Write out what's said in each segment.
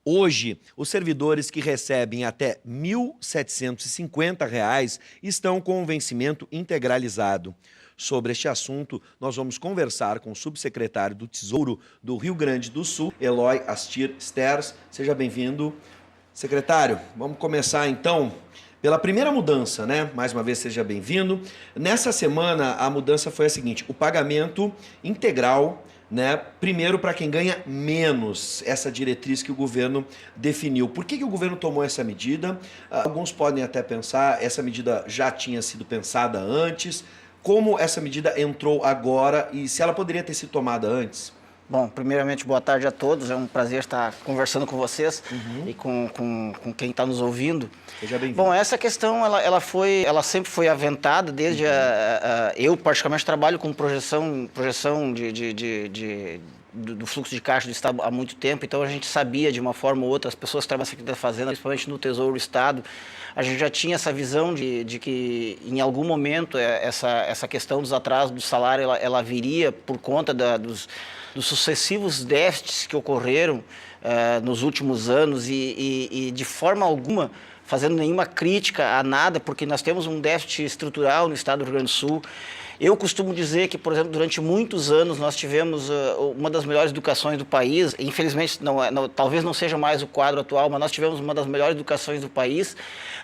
Hoje, os servidores que recebem até R$ 1.750 estão com o vencimento integralizado. Sobre este assunto, nós vamos conversar com o subsecretário do Tesouro do Rio Grande do Sul, Eloy Astir Sters. Seja bem-vindo. Secretário, vamos começar então pela primeira mudança, né? Mais uma vez, seja bem-vindo. Nessa semana, a mudança foi a seguinte: o pagamento integral, né? Primeiro para quem ganha menos, essa diretriz que o governo definiu. Por que o governo tomou essa medida? Alguns podem até pensar, essa medida já tinha sido pensada antes. Como essa medida entrou agora e se ela poderia ter sido tomada antes? Bom, primeiramente, boa tarde a todos. É um prazer estar conversando com vocês e com quem está nos ouvindo. Seja bem-vindo. Bom, essa questão ela sempre foi aventada desde eu particularmente trabalho com projeção do fluxo de caixa do Estado há muito tempo, então a gente sabia de uma forma ou outra, as pessoas que trabalham na Fazenda, principalmente no Tesouro do Estado, a gente já tinha essa visão de que em algum momento essa questão dos atrasos do salário ela viria por conta dos sucessivos déficits que ocorreram nos últimos anos e de forma alguma fazendo nenhuma crítica a nada, porque nós temos um déficit estrutural no Estado do Rio Grande do Sul. Eu costumo dizer que, por exemplo, durante muitos anos nós tivemos uma das melhores educações do país. Infelizmente, talvez não seja mais o quadro atual, mas nós tivemos uma das melhores educações do país.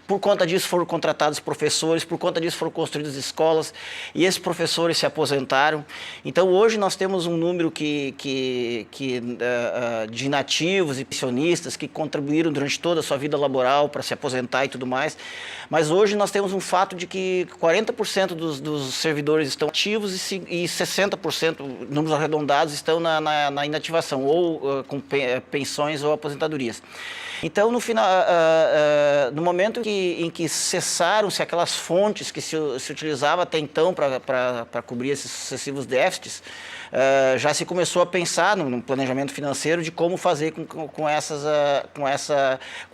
Por conta disso foram contratados professores, por conta disso foram construídas escolas e esses professores se aposentaram. Então, hoje nós temos um número de inativos e pensionistas que contribuíram durante toda a sua vida laboral para se aposentar e tudo mais. Mas hoje nós temos um fato de que 40% dos servidores estão ativos e 60%, números arredondados, estão na inativação, ou com pensões ou aposentadorias. Então, no final, no momento em que cessaram-se aquelas fontes que se utilizava até então para cobrir esses sucessivos déficits, já se começou a pensar no planejamento financeiro de como fazer com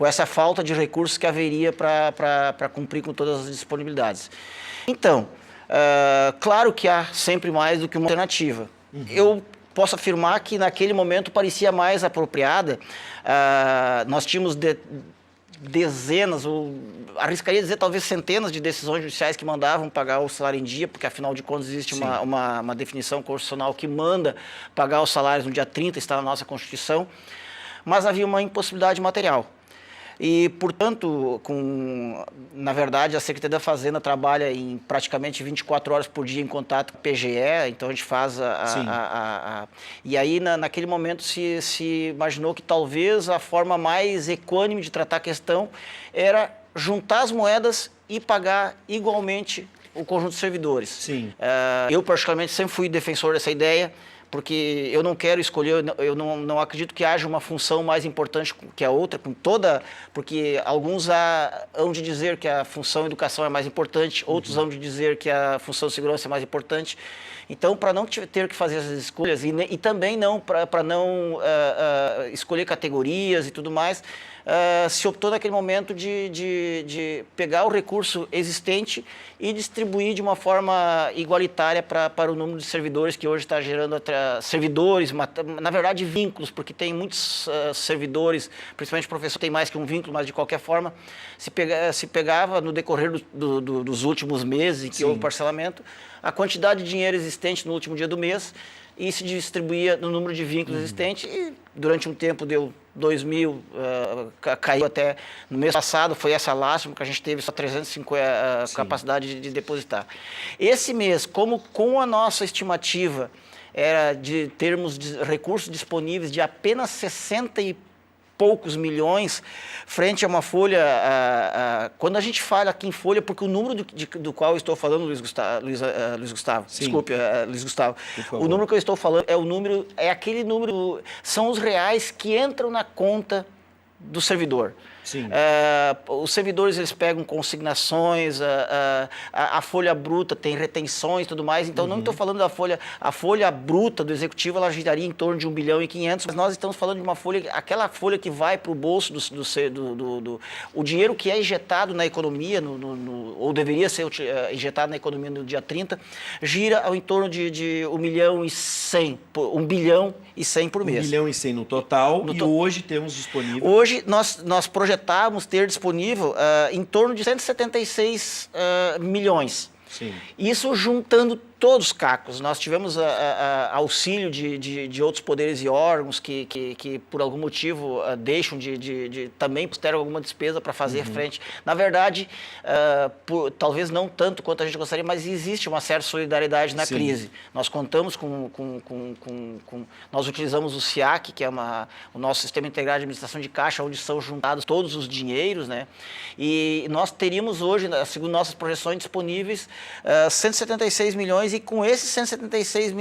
essa falta de recursos que haveria para cumprir com todas as disponibilidades. Então, claro que há sempre mais do que uma alternativa. Eu posso afirmar que naquele momento parecia mais apropriada. Nós tínhamos dezenas, ou arriscaria dizer talvez centenas de decisões judiciais que mandavam pagar o salário em dia, porque afinal de contas existe uma definição constitucional que manda pagar os salários no dia 30, está na nossa Constituição, mas havia uma impossibilidade material. E, portanto, na verdade, a Secretaria da Fazenda trabalha em praticamente 24 horas por dia em contato com a PGE, então a gente faz E aí, naquele momento, se imaginou que talvez a forma mais equânime de tratar a questão era juntar as moedas e pagar igualmente o conjunto de servidores. Sim. Eu, particularmente, sempre fui defensor dessa ideia, porque eu não quero escolher, eu não acredito que haja uma função mais importante que a outra, porque alguns hão de dizer que a função educação é mais importante, outros hão de dizer que a função segurança é mais importante. Então, para não ter que fazer essas escolhas e também para não escolher categorias e tudo mais, se optou naquele momento de pegar o recurso existente e distribuir de uma forma igualitária para o número de servidores que hoje está gerando servidores, na verdade vínculos, porque tem muitos servidores, principalmente professor tem mais que um vínculo, mas de qualquer forma se pegava no decorrer dos últimos meses em que houve parcelamento, a quantidade de dinheiro existente no último dia do mês e se distribuía no número de vínculos existentes e durante um tempo deu 2.000, caiu até no mês passado, foi essa lástima que a gente teve só 350 capacidade de depositar. Esse mês, como com a nossa estimativa era de termos recursos disponíveis de apenas 60 e poucos milhões, frente a uma folha, quando a gente fala aqui em folha, porque o número do qual eu estou falando, Luiz Gustavo, desculpe, Luiz Gustavo, o número que eu estou falando é aquele número, são os reais que entram na conta do servidor. Sim. Os servidores eles pegam consignações, a folha bruta tem retenções e tudo mais, então não estou falando da folha, a folha bruta do executivo ela giraria em torno de 1,5 bilhão, mas nós estamos falando de uma folha, aquela folha que vai para o bolso o dinheiro que é injetado na economia, ou deveria ser injetado na economia no dia 30, gira ao em torno de 1 milhão e 100, 1 bilhão e 100 por mês. 1 bilhão e 100 no total, hoje temos disponível... Hoje nós projetávamos ter disponível em torno de 176 milhões. Sim. Isso juntando todos os cacos. Nós tivemos auxílio de outros poderes e órgãos que por algum motivo deixam também postergam alguma despesa para fazer frente. Na verdade, talvez não tanto quanto a gente gostaria, mas existe uma certa solidariedade na crise. Nós contamos nós utilizamos o SIAC, que é o nosso Sistema Integrado de Administração de Caixa, onde são juntados todos os dinheiros, né? E nós teríamos hoje, segundo nossas projeções disponíveis, 176 milhões, e com esses 176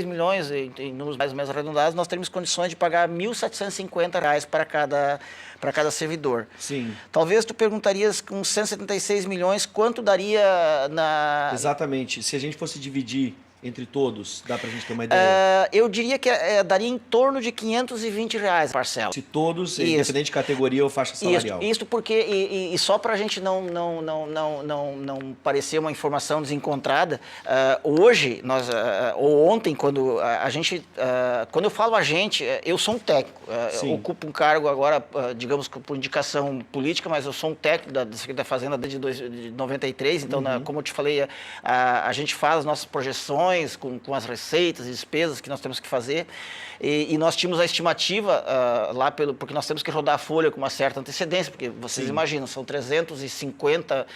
milhões, em números mais ou menos arredondados, nós teríamos condições de pagar R$ 1.750 para cada servidor. Sim. Talvez tu perguntarias, com 176 milhões, quanto daria na... Exatamente. Se a gente fosse dividir entre todos, dá para a gente ter uma ideia? Eu diria que daria em torno de R$ 520 a parcela. Se todos, independente de categoria ou faixa salarial. Isso porque, e só para a gente não parecer uma informação desencontrada, hoje, ou ontem, quando eu falo a gente, eu sou um técnico, eu ocupo um cargo agora, digamos que por indicação política, mas eu sou um técnico da Secretaria da Fazenda desde 93, então, como eu te falei, a gente faz as nossas projeções, com as receitas e despesas que nós temos que fazer, e nós tínhamos a estimativa porque nós temos que rodar a folha com uma certa antecedência, porque vocês imaginam, são 350,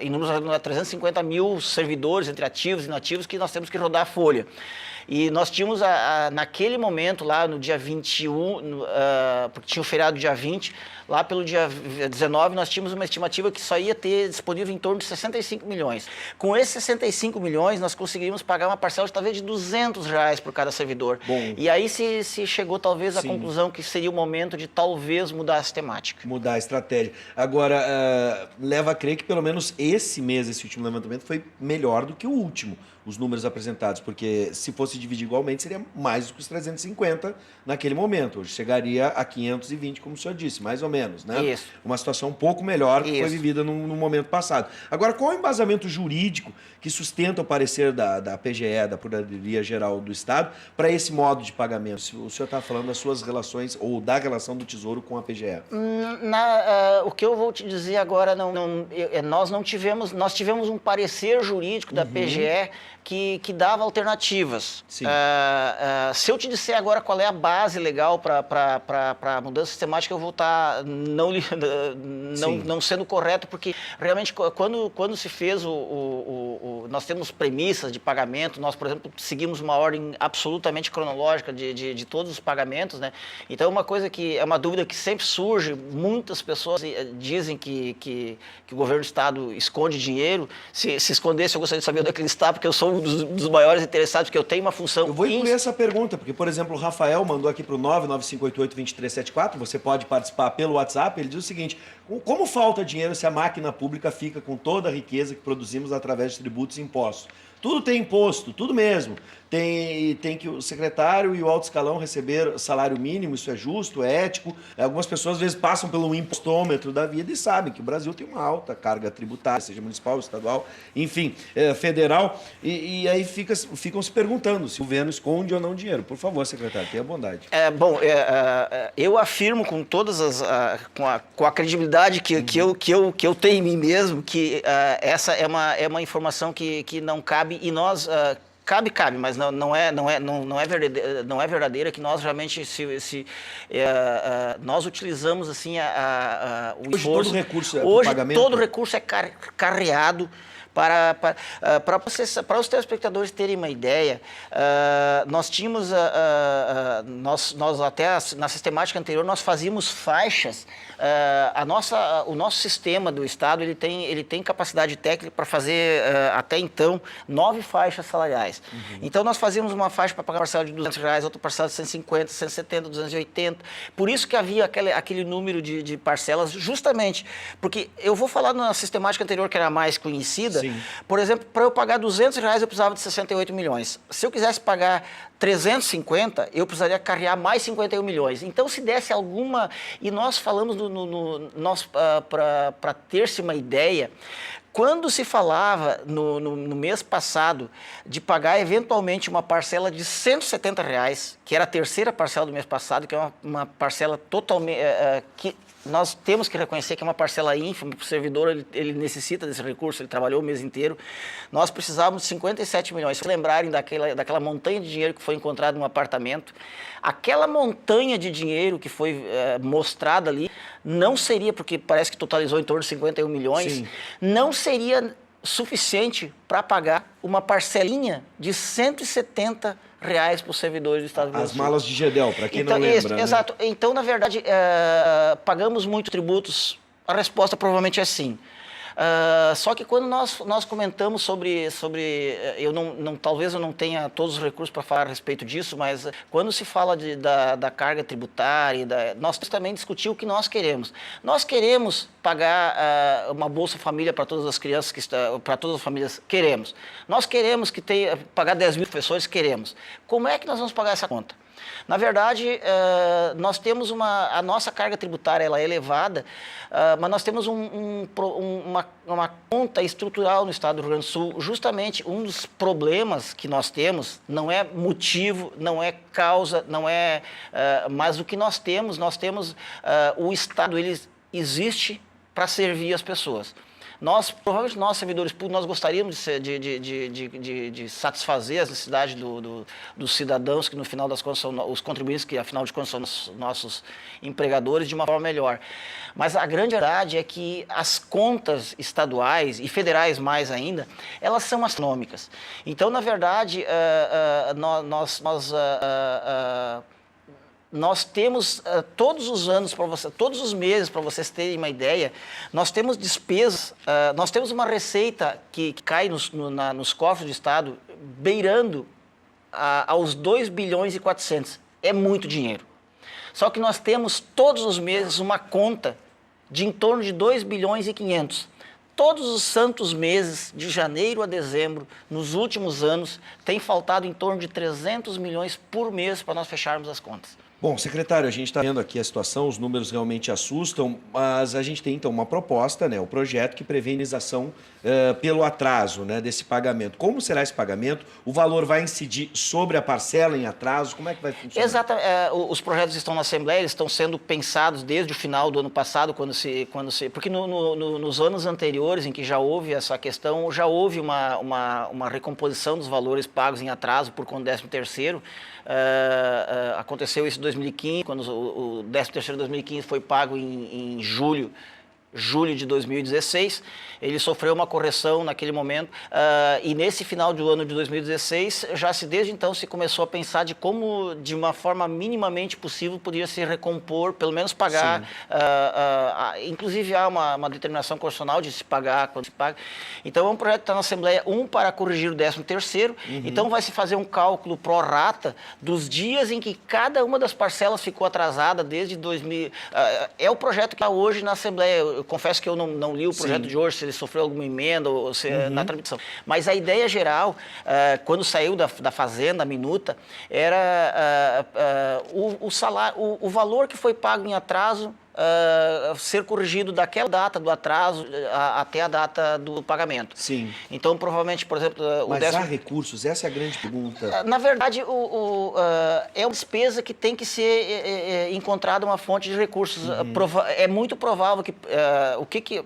em números 350 mil servidores entre ativos e inativos que nós temos que rodar a folha. E nós tínhamos, naquele momento, lá no dia 21, porque tinha o feriado dia 20, lá pelo dia 19, nós tínhamos uma estimativa que só ia ter disponível em torno de 65 milhões. Com esses 65 milhões, nós conseguiríamos pagar uma parcela de talvez de R$200 por cada servidor. Bom. E aí se chegou talvez à conclusão que seria o momento de talvez mudar a sistemática. Mudar a estratégia. Agora, leva a crer que pelo menos esse mês, esse último levantamento, foi melhor do que o último, os números apresentados, porque se fosse dividir igualmente, seria mais do que os 350 naquele momento. Hoje chegaria a 520, como o senhor disse, mais ou menos, né? Isso. Uma situação um pouco melhor que foi vivida no momento passado. Agora, qual é o embasamento jurídico que sustenta o parecer da PGE, da Procuradoria Geral do Estado, para esse modo de pagamento? O senhor está falando das suas relações, ou da relação do Tesouro com a PGE. O que eu vou te dizer agora, nós tivemos um parecer jurídico da PGE que dava alternativas. Se eu te disser agora qual é a base legal para a mudança sistemática, eu vou estar não sendo correto, porque realmente quando se fez nós temos premissas de pagamento, nós, por exemplo, seguimos uma ordem absolutamente cronológica de todos os pagamentos, né? Então, é uma dúvida que sempre surge, muitas pessoas dizem que o governo do Estado esconde dinheiro. Se escondesse, eu gostaria de saber onde é que ele está, porque eu sou um dos maiores interessados, porque eu tenho uma função... Eu vou incluir essa pergunta, porque, por exemplo, o Rafael mandou aqui para o 99588-2374, você pode participar pelo WhatsApp, ele diz o seguinte: como falta dinheiro se a máquina pública fica com toda a riqueza que produzimos através de tributos e impostos? Tudo tem imposto, tudo mesmo. Tem que o secretário e o alto escalão receber salário mínimo, isso é justo, é ético. Algumas pessoas, às vezes, passam pelo impostômetro da vida e sabem que o Brasil tem uma alta carga tributária, seja municipal, estadual, enfim, federal. E aí ficam se perguntando se o governo esconde ou não dinheiro. Por favor, secretário, tenha bondade. Eu afirmo com todas com a credibilidade que eu tenho em mim mesmo, que essa é uma informação que não cabe, e nós... Cabe, mas não é verdadeira, que nós realmente nós utilizamos assim o esforço. Hoje todo recurso é hoje pagamento? Todo recurso é carreado Para os telespectadores terem uma ideia, nós tínhamos, nós até na sistemática anterior, nós fazíamos faixas. O nosso sistema do Estado ele tem capacidade técnica para fazer, até então, 9 faixas salariais. Então, nós fazíamos uma faixa para pagar parcela de R$200, outra parcela de 150, 170, 280. Por isso que havia aquele número de parcelas, justamente porque eu vou falar na sistemática anterior, que era a mais conhecida. Sim. Por exemplo, para eu pagar R$200, eu precisava de 68 milhões. Se eu quisesse pagar 350, eu precisaria carregar mais 51 milhões. Então, se desse alguma... E nós falamos, para ter-se uma ideia, quando se falava no mês passado de pagar eventualmente uma parcela de R$170, que era a terceira parcela do mês passado, que é uma parcela totalmente... que nós temos que reconhecer que é uma parcela ínfima, o servidor ele necessita desse recurso, ele trabalhou o mês inteiro. Nós precisávamos de 57 milhões. Se lembrarem daquela montanha de dinheiro que foi encontrada no apartamento, aquela montanha de dinheiro que foi mostrada ali, não seria, porque parece que totalizou em torno de 51 milhões, Sim. não seria suficiente para pagar uma parcelinha de R$170 para os servidores do Estado do Rio Grande do Sul. As malas de Gedel, para quem Então, não lembra. Né? Exato. Então, na verdade, pagamos muitos tributos? A resposta provavelmente é sim. Só que quando nós comentamos sobre talvez eu não tenha todos os recursos para falar a respeito disso, mas quando se fala da carga tributária, nós também discutimos o que nós queremos. Nós queremos pagar uma Bolsa Família para todas as crianças, para todas as famílias, queremos. Nós queremos pagar 10 mil professores, queremos. Como é que nós vamos pagar essa conta? Na verdade, nós temos a nossa carga tributária ela é elevada, mas nós temos uma conta estrutural no Estado do Rio Grande do Sul. Justamente um dos problemas que nós temos não é motivo, não é causa, não é... mas o que nós temos o Estado, ele existe para servir as pessoas. Provavelmente nós, servidores públicos, nós gostaríamos de satisfazer as necessidades dos cidadãos, que no final das contas são os contribuintes, que afinal de contas são nossos empregadores, de uma forma melhor. Mas a grande verdade é que as contas estaduais e federais mais ainda, elas são astronômicas. Então, na verdade, nós temos todos os anos, todos os meses, para vocês terem uma ideia, nós temos despesas, nós temos uma receita que cai nos cofres do Estado beirando aos 2 bilhões e 400. É muito dinheiro. Só que nós temos todos os meses uma conta de em torno de 2 bilhões e 500. Todos os santos meses, de janeiro a dezembro, nos últimos anos, tem faltado em torno de 300 milhões por mês para nós fecharmos as contas. Bom, secretário, a gente está vendo aqui a situação, os números realmente assustam, mas a gente tem então uma proposta, né, o projeto que prevê indenização pelo atraso, né, desse pagamento. Como será esse pagamento? O valor vai incidir sobre a parcela em atraso? Como é que vai funcionar? Exato. Os projetos estão na Assembleia, eles estão sendo pensados desde o final do ano passado, porque nos anos anteriores, em que já houve essa questão, já houve uma recomposição dos valores pagos em atraso por conta do 13º. Aconteceu isso em 2015, quando o 13º de 2015 foi pago em julho de 2016, ele sofreu uma correção naquele momento, e nesse final do ano de 2016, desde então se começou a pensar de como, de uma forma minimamente possível, podia se recompor, pelo menos pagar, inclusive há uma determinação constitucional de se pagar quando se paga. Então é um projeto que está na Assembleia, para corrigir o 13º, então vai se fazer um cálculo pro rata dos dias em que cada uma das parcelas ficou atrasada desde 2000, é o projeto que está hoje na Assembleia. Eu confesso que eu não li o projeto de hoje, se ele sofreu alguma emenda ou se na tramitação. Mas a ideia geral, quando saiu da Fazenda, a minuta, era o salário, o valor que foi pago em atraso ser corrigido daquela data do atraso até a data do pagamento. Sim. Então, provavelmente, por exemplo... Mas há recursos? Essa é a grande pergunta. Na verdade, é uma despesa que tem que ser encontrada uma fonte de recursos. É muito provável que...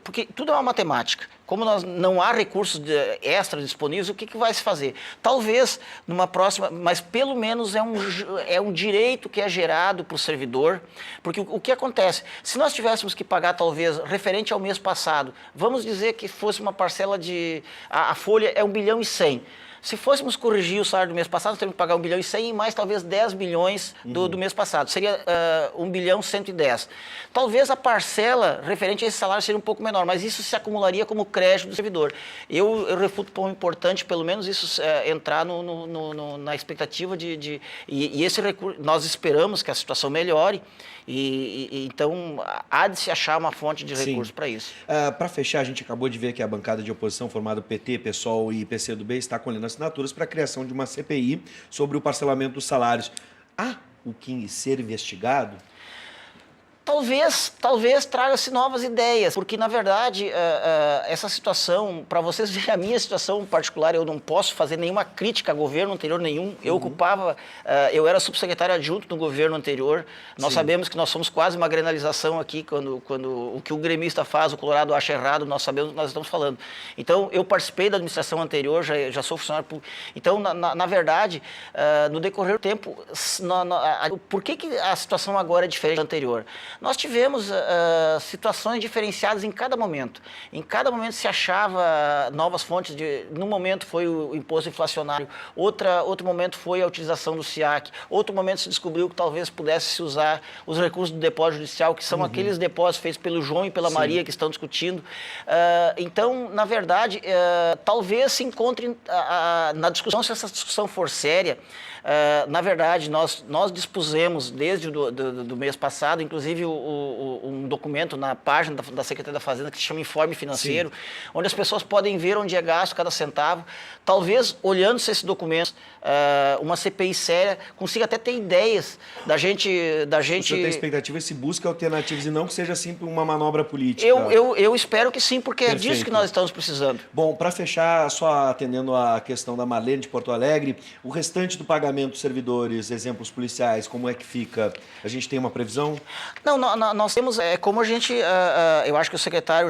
porque tudo é uma matemática. como não há recursos extras disponíveis, o que vai se fazer? Talvez numa próxima, mas pelo menos é um direito que é gerado para o servidor, porque o que acontece? Se nós tivéssemos que pagar, talvez, referente ao mês passado, vamos dizer que fosse uma parcela a folha é 1 bilhão e 100. Se fôssemos corrigir o salário do mês passado, nós teríamos que pagar 1 bilhão e 100 e mais talvez 10 bilhões do mês passado. Seria 1 bilhão e 110. Talvez a parcela referente a esse salário seria um pouco menor, mas isso se acumularia como crédito do servidor. Eu refuto como importante, pelo menos, isso entrar na expectativa e esse recurso, nós esperamos que a situação melhore então há de se achar uma fonte de recursos para isso. Para fechar, a gente acabou de ver que a bancada de oposição formada PT, PSOL e PCdoB está colhendo assinaturas para a criação de uma CPI sobre o parcelamento dos salários. Há o que ser investigado? Talvez traga-se novas ideias, porque, na verdade, essa situação, para vocês verem a minha situação particular, eu não posso fazer nenhuma crítica a governo anterior nenhum. Eu era subsecretário adjunto do governo anterior. Nós sabemos que nós somos quase uma grenalização aqui, quando o que o gremista faz, o Colorado acha errado, nós sabemos o que nós estamos falando. Então, eu participei da administração anterior, já sou funcionário público. Então, na verdade, no decorrer do tempo, por que a situação agora é diferente da anterior? Nós tivemos situações diferenciadas em cada momento. Em cada momento se achava novas fontes num momento foi o imposto inflacionário, outro momento foi a utilização do SIAC, outro momento se descobriu que talvez pudesse se usar os recursos do depósito judicial, que são aqueles depósitos feitos pelo João e pela Maria que estão discutindo. Então, na verdade, talvez se encontre na discussão, se essa discussão for séria, na verdade, nós dispusemos desde do mês passado, inclusive um documento na página da Secretaria da Fazenda que se chama Informe Financeiro, onde as pessoas podem ver onde é gasto cada centavo. Talvez, olhando-se esse documento, uma CPI séria consiga até ter ideias da gente... O senhor tem expectativa se busca alternativas e não que seja sempre uma manobra política? Eu espero que sim, porque Perfeito. É disso que nós estamos precisando. Bom, para fechar, só atendendo a questão da Marlene de Porto Alegre, o restante do pagamento dos servidores, exemplos policiais, como é que fica? A gente tem uma previsão? Não, nós temos, como a gente, eu acho que o secretário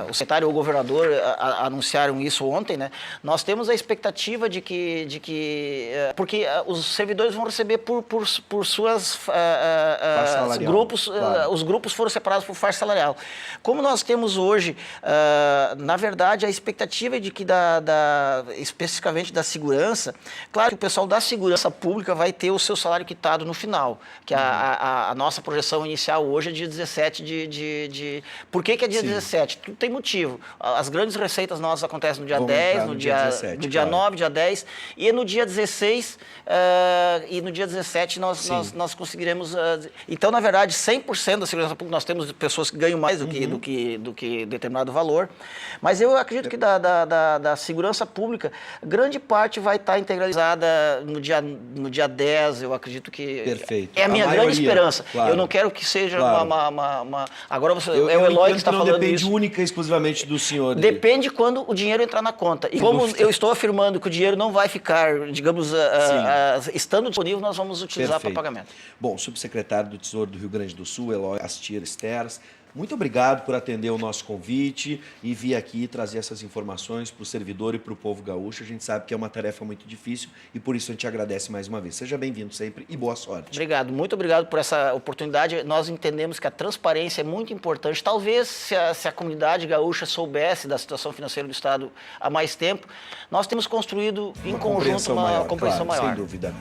o secretário ou o governador anunciaram isso ontem, né? Nós temos a expectativa de que porque os servidores vão receber por suas grupos, claro. Os grupos foram separados por faixa salarial. Como nós temos hoje, na verdade, a expectativa é de que especificamente da segurança, claro que o pessoal da segurança pública vai ter o seu salário quitado no final, que a nossa projeção inicial hoje é dia 17 Por que é dia 17? Tudo tem motivo. As grandes receitas nossas acontecem no dia 10, no dia 17, no dia 9, dia 10, e no dia 16 e no dia 17 nós conseguiremos... Então, na verdade, 100% da segurança pública, nós temos pessoas que ganham mais do que determinado valor, mas eu acredito que da segurança pública, grande parte vai estar integralizada no dia 10, eu acredito que... Perfeito. É a minha grande esperança. Claro. Eu não quero que seja Agora o Eloy que está falando não depende isso. única e exclusivamente do senhor. Depende quando o dinheiro entrar na conta. E como eu estou afirmando que o dinheiro não vai ficar, digamos, estando disponível, nós vamos utilizar para pagamento. Bom, subsecretário do Tesouro do Rio Grande do Sul, Eloy Astier Sters, muito obrigado por atender o nosso convite e vir aqui trazer essas informações para o servidor e para o povo gaúcho. A gente sabe que é uma tarefa muito difícil e por isso a gente agradece mais uma vez. Seja bem-vindo sempre e boa sorte. Obrigado, muito obrigado por essa oportunidade. Nós entendemos que a transparência é muito importante. Talvez se a comunidade gaúcha soubesse da situação financeira do Estado há mais tempo, nós temos construído em conjunto uma compreensão maior. Sem dúvida.